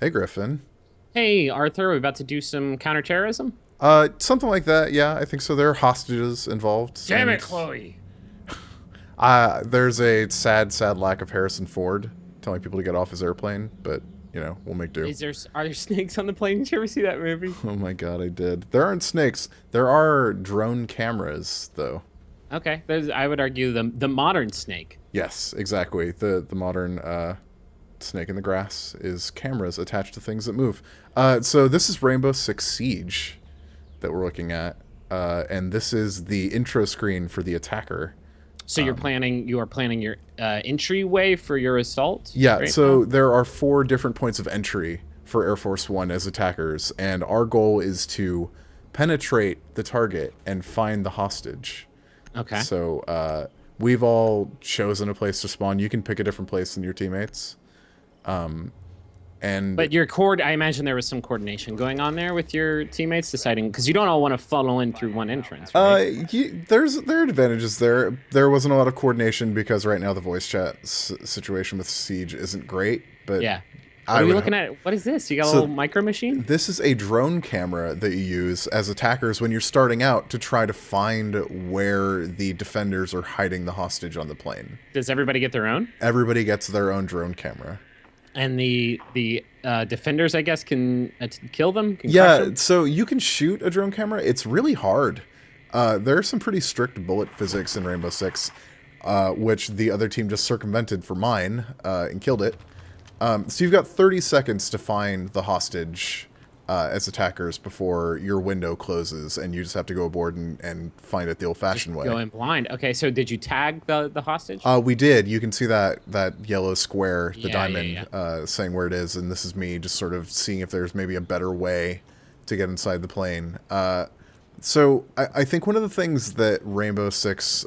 Hey, Griffin. Hey, Arthur, we're about to do some counterterrorism? Something like that. Yeah, I think so. There are hostages involved, Damn it, and Chloe. there's a sad, sad lack of Harrison Ford telling people to get off his airplane. But we'll make do. Are there snakes on the plane? Did you ever see that movie? Oh my God, I did. There aren't snakes. There are drone cameras, though. Okay, I would argue the modern snake. Yes, exactly. The modern snake in the grass is cameras attached to things that move. So this is Rainbow Six Siege that we're looking at, and this is the intro screen for the attacker. So you are planning your entryway for your assault Yeah, right so now? there are 4 different points of entry for Air Force One as attackers, and our goal is to penetrate the target and find the hostage. Okay. So we've all chosen a place to spawn. You can pick a different place than your teammates. And But I imagine there was some coordination going on there with your teammates deciding, because you don't all want to funnel in through one entrance, right? there are advantages there. There wasn't a lot of coordination because right now the voice chat situation with Siege isn't great. But Yeah. What I are we would looking at? What is this? You got a So little micro machine? this is a drone camera that you use as attackers when you're starting out to try to find where the defenders are hiding the hostage on the plane. Does everybody get their own? Everybody gets their own drone camera. And the defenders, I guess, can kill them, can crush Yeah, them? so you can shoot a drone camera. It's really hard. There are some pretty strict bullet physics in Rainbow Six, which the other team just circumvented for mine and killed it. So you've got 30 seconds to find the hostage as attackers before your window closes, and you just have to go aboard and find it the old-fashioned way. Go in blind. Okay, so did you tag the hostage? We did. You can see that yellow square, the Yeah, yeah, diamond, yeah. saying where it is, and this is me just sort of seeing if there's maybe a better way to get inside the plane. So I think one of the things that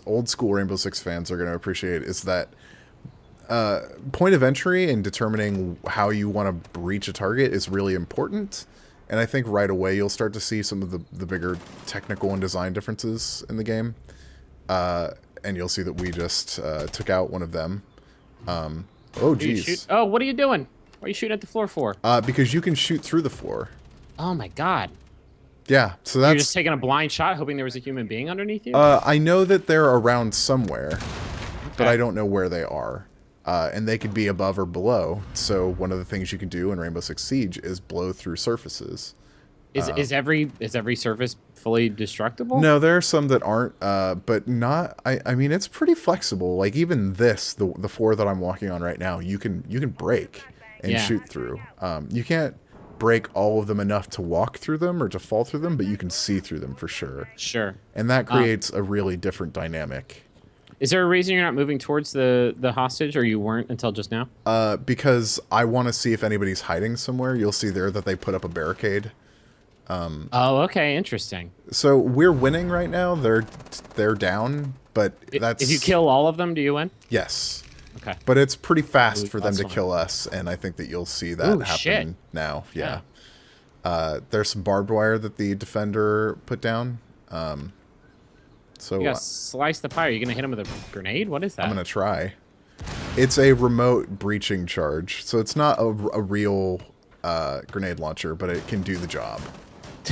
old school Rainbow Six fans are going to appreciate is that point of entry and determining how you want to breach a target is really important. And I think right away you'll start to see some of the bigger technical and design differences in the game. And you'll see that we just took out one of them. Oh, Do you shoot? geez. Oh, what are you doing? What are you shooting at the floor for? Because you can shoot through the floor. Oh my God! Yeah, so You're that's... just taking a blind shot, hoping there was a human being underneath you. I know that they're around somewhere, but Okay. I don't know where they are. And they could be above or below. So one of the things you can do in Rainbow Six Siege is blow through surfaces. Is every surface fully destructible? No, there are some that aren't, but not. I mean, it's pretty flexible. Like even this, the floor that I'm walking on right now, you can break and Yeah. shoot through. You can't break all of them enough to walk through them or to fall through them, but you can see through them for sure. Sure. And that creates a really different dynamic. Is there a reason you're not moving towards the hostage, or you weren't until just now? Because I want to see if anybody's hiding somewhere. You'll see there that they put up a barricade. Oh, okay, interesting. So we're winning right now. They're down, but that's... If you kill all of them, do you win? Yes. Okay. But it's pretty fast Ooh, for them that's to fine. kill us, and I think that you'll see that Ooh, happen shit. now. Yeah. There's some barbed wire that the defender put down. So You gotta slice the pie. Are you gonna hit him with a grenade? What is that? I'm going to try. It's a remote breaching charge, so it's not a real grenade launcher, but it can do the job.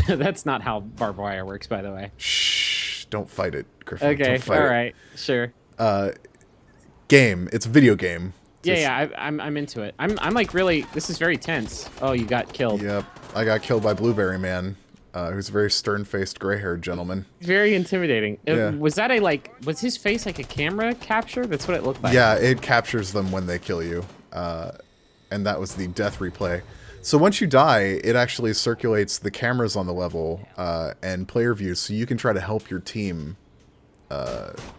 That's not how barbed wire works, by the way. Shh, don't fight it, Griffin. Okay, Don't fight all it. right, sure. Game. It's a video game. Yeah, Just- yeah, I'm into it. I'm like really. This is very tense. Oh, you got killed. Yep. I got killed by Blueberry Man, who's a very stern-faced, gray-haired gentleman. Very intimidating. Yeah. Was that was his face like a camera capture? That's what it looked like. Yeah, it captures them when they kill you. And that was the death replay. So once you die, it actually circulates the cameras on the level and player views, so you can try to help your team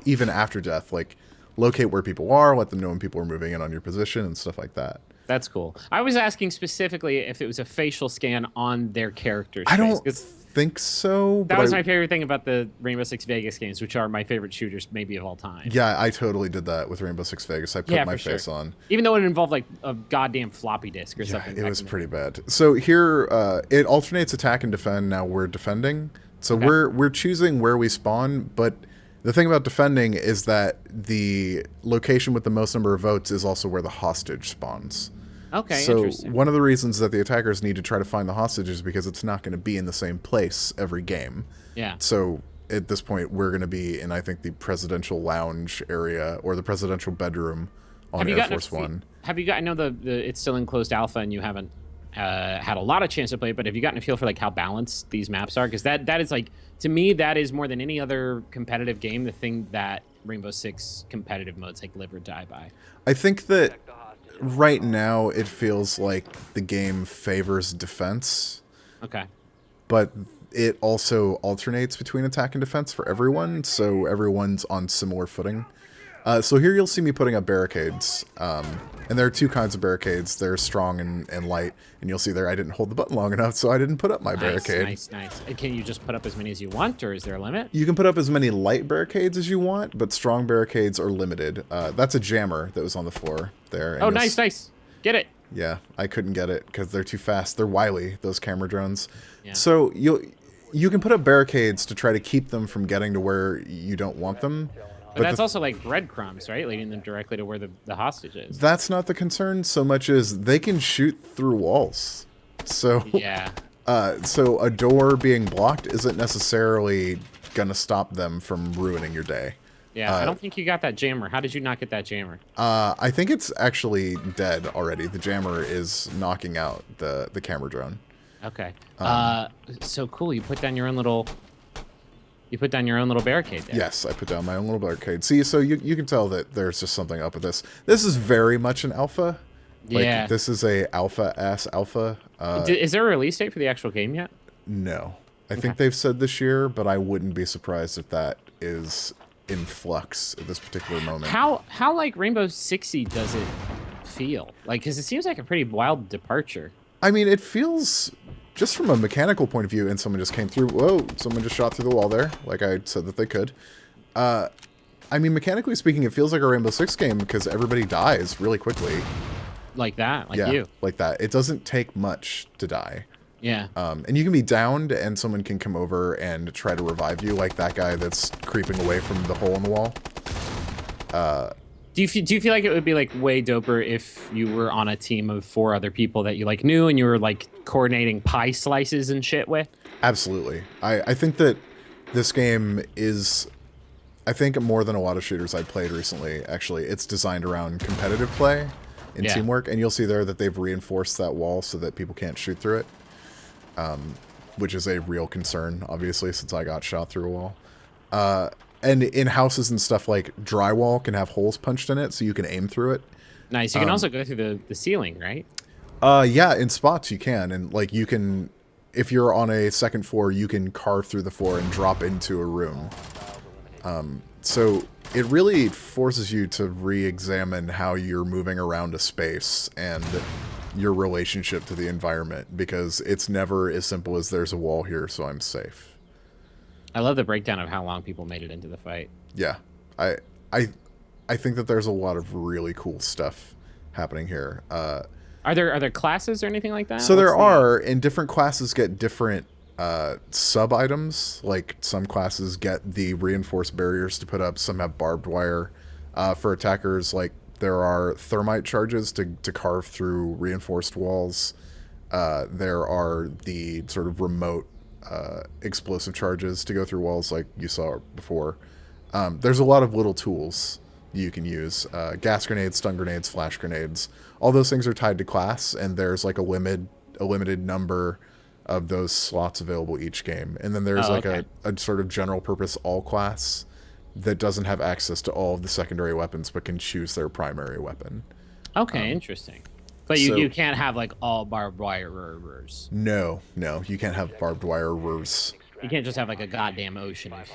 even after death. Like, locate where people are, let them know when people are moving in on your position, and stuff like that. That's cool. I was asking specifically if it was a facial scan on their character's I face, don't 'cause think so. that but was I- my favorite thing about the Rainbow Six Vegas games, which are my favorite shooters maybe of all time. Yeah, I totally did that with Rainbow Six Vegas. I put Yeah, my for sure. face on. Even though it involved like a goddamn floppy disk or Yeah, something. it back was in the- pretty bad. So here, it alternates attack and defend. Now we're defending. So Okay. we're choosing where we spawn, but the thing about defending is that the location with the most number of votes is also where the hostage spawns. Okay, So interesting. one of the reasons that the attackers need to try to find the hostages is because it's not going to be in the same place every game. Yeah. So at this point, we're going to be in, I think, the presidential lounge area or the presidential bedroom on Have you Air gotten Force One. have you got? I know the it's still in closed alpha and you haven't had a lot of chance to play it, but have you gotten a feel for like how balanced these maps are? Because that is like, to me, that is more than any other competitive game, the thing that Rainbow Six competitive modes like live or die by. I think that right now it feels like the game favors defense, Okay. but it also alternates between attack and defense for everyone, so everyone's on similar footing. So here you'll see me putting up barricades, and there are two kinds of barricades. They're strong and light, and you'll see there I didn't hold the button long enough, so I didn't put up my barricade. Nice. And can you just put up as many as you want, or is there a limit? You can put up as many light barricades as you want, but strong barricades are limited. That's a jammer that was on the floor there. And Oh, nice. Get it. Yeah, I couldn't get it because they're too fast. They're wily, those camera drones. Yeah. So you can put up barricades to try to keep them from getting to where you don't want them. But that's also like breadcrumbs, right? Leading them directly to where the hostage is. That's not the concern so much as they can shoot through walls. So Yeah. so a door being blocked isn't necessarily gonna stop them from ruining your day. Yeah, I don't think you got that jammer. How did you not get that jammer? I think it's actually dead already. The jammer is knocking out the camera drone. Okay. So cool. You put down your own little barricade there. Yes, I put down my own little barricade. See, so you can tell that there's just something up with this. This is very much an alpha. Like, Yeah. this is a alpha-ass alpha. Is there a release date for the actual game yet? No. I think they've said this year, but I wouldn't be surprised if that is in flux at this particular moment. How like Rainbow Sixy does it feel? Like, because it seems like a pretty wild departure. I mean, it feels, just from a mechanical point of view, and someone just came through. Whoa, someone just shot through the wall there, like I said that they could. I mean, mechanically speaking, it feels like a Rainbow Six game because everybody dies really quickly. Like that, like Yeah, you. like that. It doesn't take much to die. Yeah. And you can be downed and someone can come over and try to revive you, like that guy that's creeping away from the hole in the wall. Do you feel like it would be like way doper if you were on a team of 4 other people that you like knew and you were like coordinating pie slices and shit with? Absolutely. I think that this game is, I think more than a lot of shooters I've played recently, actually, it's designed around competitive play and teamwork, and you'll see there that they've reinforced that wall so that people can't shoot through it, which is a real concern, obviously, since I got shot through a wall. And in houses and stuff, like drywall can have holes punched in it, so you can aim through it. Nice. You can also go through the ceiling, right? Yeah, in spots you can, and like you can, if you're on a second floor, you can carve through the floor and drop into a room. So it really forces you to re-examine how you're moving around a space and your relationship to the environment, because it's never as simple as there's a wall here, so I'm safe. I love the breakdown of how long people made it into the fight. Yeah, I think that there's a lot of really cool stuff happening here. Are there classes or anything like that? So there are, and different classes get different sub items. Like some classes get the reinforced barriers to put up, some have barbed wire. For attackers, like there are thermite charges to carve through reinforced walls. There are the sort of remote explosive charges to go through walls like you saw before. There's a lot of little tools you can use. Gas grenades, stun grenades, flash grenades. All those things are tied to class, and there's like a limited number of those slots available each game. And then there's a sort of general purpose all class that doesn't have access to all of the secondary weapons but can choose their primary weapon. Okay, interesting. But you can't have like all barbed wirers. No, you can't have barbed wirers. You can't just have like a goddamn ocean of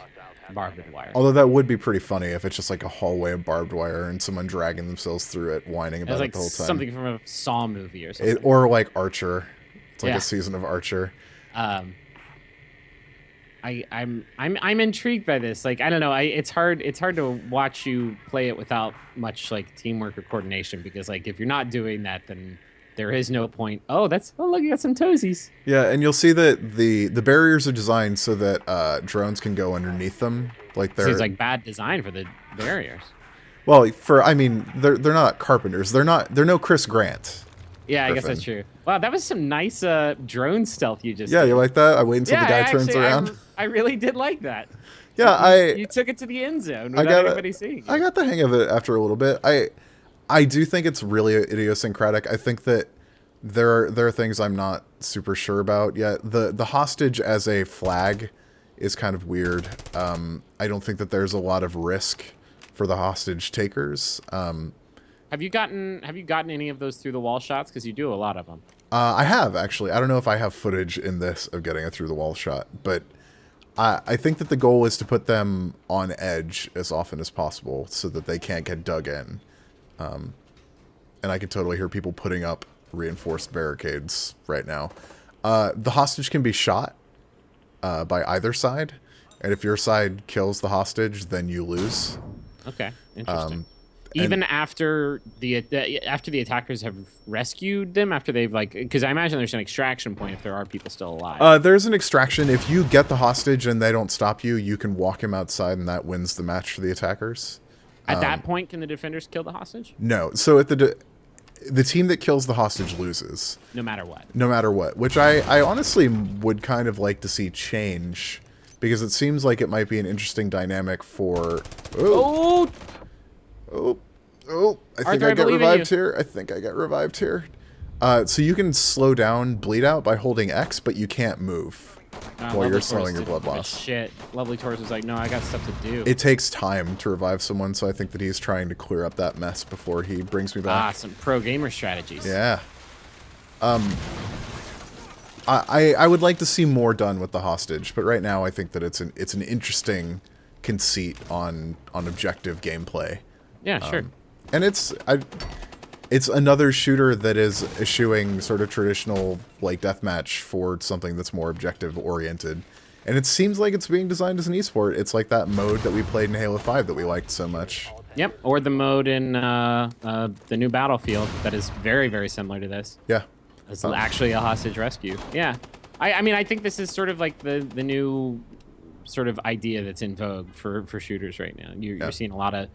barbed wire. Although that would be pretty funny if it's just like a hallway of barbed wire and someone dragging themselves through it, whining about It's it the whole time. something from a Saw movie or something. Or like Archer. It's like a season of Archer. I'm intrigued by this. Like, I don't know. It's hard to watch you play it without much like teamwork or coordination, because like if you're not doing that, then there is no point. Oh, look, you got some toesies. Yeah, and you'll see that the barriers are designed so that drones can go underneath them. Like Seems like bad design for the barriers. Well, they're not carpenters. They're no Chris Grant. Yeah, I guess Griffin. that's true. Wow, that was some nice drone stealth you just Yeah, did. you like that? I wait until Yeah, the guy turns around. I really did like that. Yeah, You took it to the end zone I without got anybody seeing I you. got the hang of it after a little bit. I do think it's really idiosyncratic. I think that there are things I'm not super sure about yet. The hostage as a flag is kind of weird. I don't think that there's a lot of risk for the hostage takers. Have you gotten any of those through the wall shots? Because you do a lot of them. I have actually. I don't know if I have footage in this of getting a through the wall shot, but I think that the goal is to put them on edge as often as possible so that they can't get dug in. And I can totally hear people putting up reinforced barricades right now. The hostage can be shot by either side, and if your side kills the hostage, then you lose. Okay, interesting. Even after the attackers have rescued them, after they've because I imagine there's an extraction point if there are people still alive. There's an extraction. If you get the hostage and they don't stop you, you can walk him outside, and that wins the match for the attackers. At that point, can the defenders kill the hostage? No. So at the team that kills the hostage loses. No matter what. No matter what. Which I honestly would kind of like to see change, because it seems like it might be an interesting dynamic for... Oh! I think I got revived here. I think I got revived here. So you can slow down bleed out by holding X, but you can't move while you're slowing your blood loss. Shit. Lovely Taurus was like, no, I got stuff to do. It takes time to revive someone, so I think that he's trying to clear up that mess before he brings me back. Some pro gamer strategies. Yeah. I would like to see more done with the hostage, but right now I think that it's an interesting conceit on objective gameplay. Yeah, sure. And it's another shooter that is eschewing sort of traditional like deathmatch for something that's more objective oriented. And it seems like it's being designed as an esport. It's like that mode that we played in Halo 5 that we liked so much. Yep, or the mode in the new Battlefield that is very, very similar to this. Yeah. It's actually a hostage rescue. Yeah. I mean, I think this is sort of like the new sort of idea that's in vogue for shooters right now. You're seeing a lot of,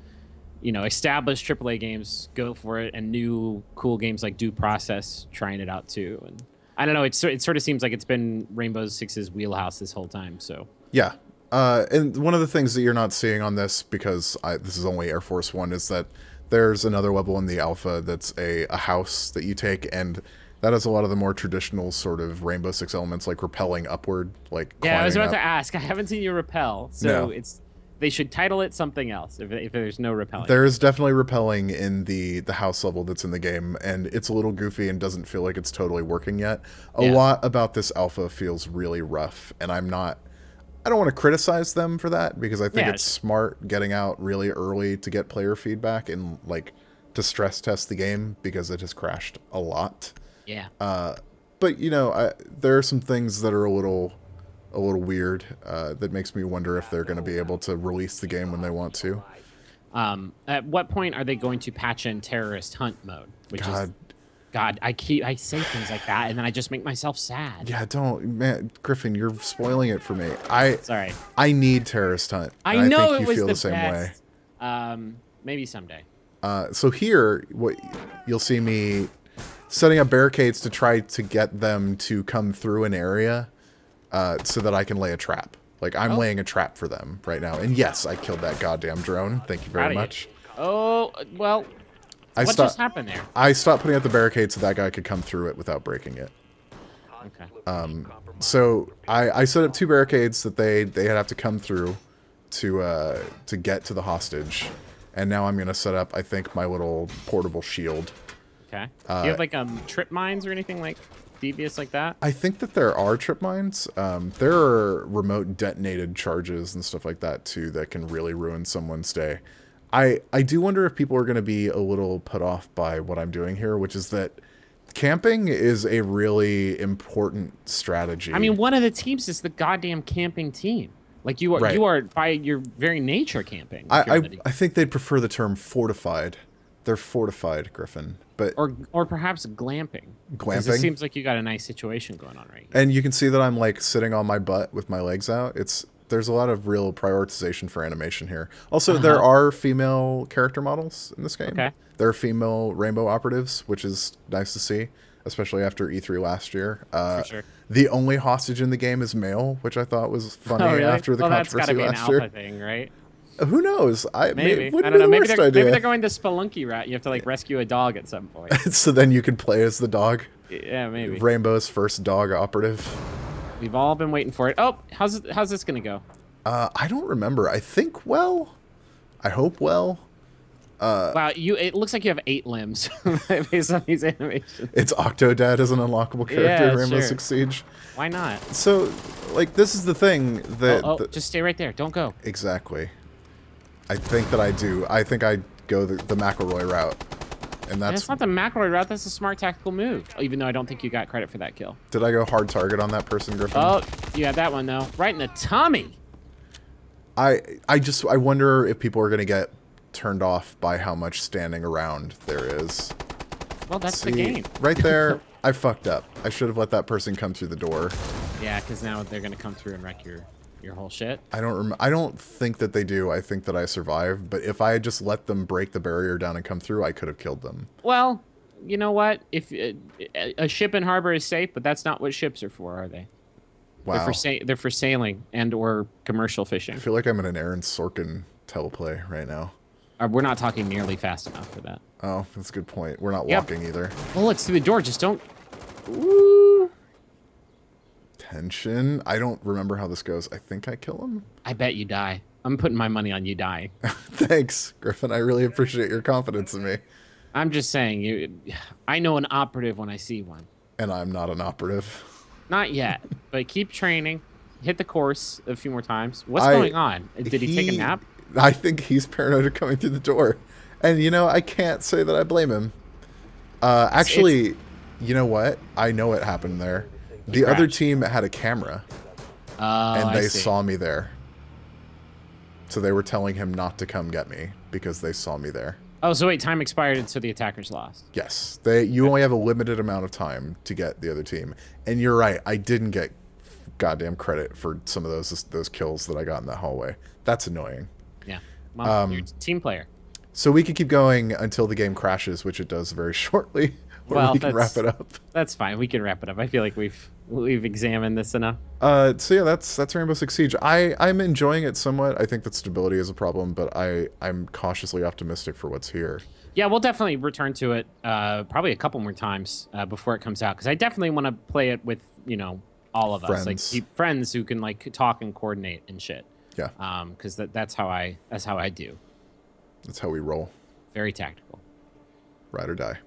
established AAA games go for it, and new cool games like Due Process trying it out too. And I don't know, it sort of seems like it's been Rainbow Six's wheelhouse this whole time. So yeah, and one of the things that you're not seeing on this, because this is only Air Force One, is that there's another level in the alpha that's a house that you take, and that has a lot of the more traditional sort of Rainbow Six elements, like rappelling upward, like yeah. I was about climbing to ask. I haven't seen you rappel, so No. They should title it something else if there's no rappelling. There is definitely rappelling in the house level that's in the game, and it's a little goofy and doesn't feel like it's totally working yet. A lot about this alpha feels really rough, and I don't want to criticize them for that, because I think it's smart getting out really early to get player feedback and like to stress test the game, because it has crashed a lot. Yeah. But there are some things that are a little weird that makes me wonder if they're going to be able to release the game when they want to. At what point are they going to patch in terrorist hunt mode? God, I say things like that, and then I just make myself sad. Yeah, man, Griffin, you're spoiling it for me. Sorry. I need terrorist hunt. I know think it you was feel the same best. way. Maybe someday. So here, what you'll see me setting up barricades to try to get them to come through an area, so that I can lay a trap. Like, I'm laying a trap for them right now. And yes, I killed that goddamn drone. Thank you very much. Oh, well, what just happened there? I stopped putting up the barricade so that guy could come through it without breaking it. Okay. So I set up 2 barricades that they'd have to come through to get to the hostage. And now I'm going to set up, I think, my little portable shield. Okay. Do you have, like, trip mines or anything like devious like that? I think that there are trip mines. There are remote detonated charges and stuff like that too that can really ruin someone's day. I do wonder if people are going to be a little put off by what I'm doing here, which is that camping is a really important strategy. I mean, one of the teams is the goddamn camping team. Like, you are by your very nature camping. I think they'd prefer the term fortified. They're fortified, Griffin. But or perhaps glamping. Glamping? It seems like you got a nice situation going on right here. And you can see that I'm like sitting on my butt with my legs out. there's a lot of real prioritization for animation here. Also, there are female character models in this game. Okay. There are female rainbow operatives, which is nice to see, especially after E3 last year. For sure. The only hostage in the game is male, which I thought was funny Oh, really? after the that's got controversy to be an last year. alpha thing, right? Who knows? Maybe. Wouldn't I don't be know. the Maybe worst they're, idea. maybe they're going the Spelunky route. You have to like rescue a dog at some point. So then you can play as the dog. Yeah, maybe. Rainbow's first dog operative. We've all been waiting for it. Oh, how's this gonna go? I don't remember. I think well. I hope well. Wow, it looks like you have 8 limbs based on these animations. It's Octodad as an unlockable character in Rainbow Six Siege. Why not? So, like, this is the thing that... just stay right there. Don't go. Exactly. I think that I do. I think I go the McElroy route. And That's not the McElroy route. That's a smart tactical move. Even though I don't think you got credit for that kill. Did I go hard target on that person, Griffin? Oh, you had that one, though. Right in the tummy. I wonder if people are going to get turned off by how much standing around there is. Well, that's the game. Right there, I fucked up. I should have let that person come through the door. Yeah, because now they're going to come through and wreck your whole shit. I don't think that they do. I think that I survived. But if I had just let them break the barrier down and come through, I could have killed them. Well, you know what? If a ship in harbor is safe, but that's not what ships are for, are they? Wow. They're for sailing and or commercial fishing. I feel like I'm in an Aaron Sorkin teleplay right now. We're not talking nearly fast enough for that. Oh, that's a good point. We're not walking either. Well, it's through the door. Just don't... Ooh. Tension. I don't remember how this goes. I think I kill him. I bet you die. I'm putting my money on you dying. Thanks, Griffin. I really appreciate your confidence in me. I'm just saying, I know an operative when I see one. And I'm not an operative. Not yet, but keep training. Hit the course a few more times. What's going on? Did he take a nap? I think he's paranoid of coming through the door. And, you know, I can't say that I blame him. Actually, you know what? I know what happened there. The other team had a camera. And they saw me there. So they were telling him not to come get me because they saw me there. Oh, so wait, time expired and so the attackers lost. Yes. You only have a limited amount of time to get the other team. And you're right. I didn't get goddamn credit for some of those kills that I got in that hallway. That's annoying. Yeah. Well, you're a team player. So we could keep going until the game crashes, which it does very shortly. Or we can wrap it up. That's fine. We can wrap it up. I feel like we've examined this enough. So yeah, that's Rainbow Six Siege. I'm enjoying it somewhat. I think that stability is a problem, but I'm cautiously optimistic for what's here. Yeah, we'll definitely return to it probably a couple more times before it comes out, because I definitely want to play it with, you know, all of us, like friends who can like talk and coordinate and shit. Yeah. Because that's how I do. That's how we roll. Very tactical. Ride or die.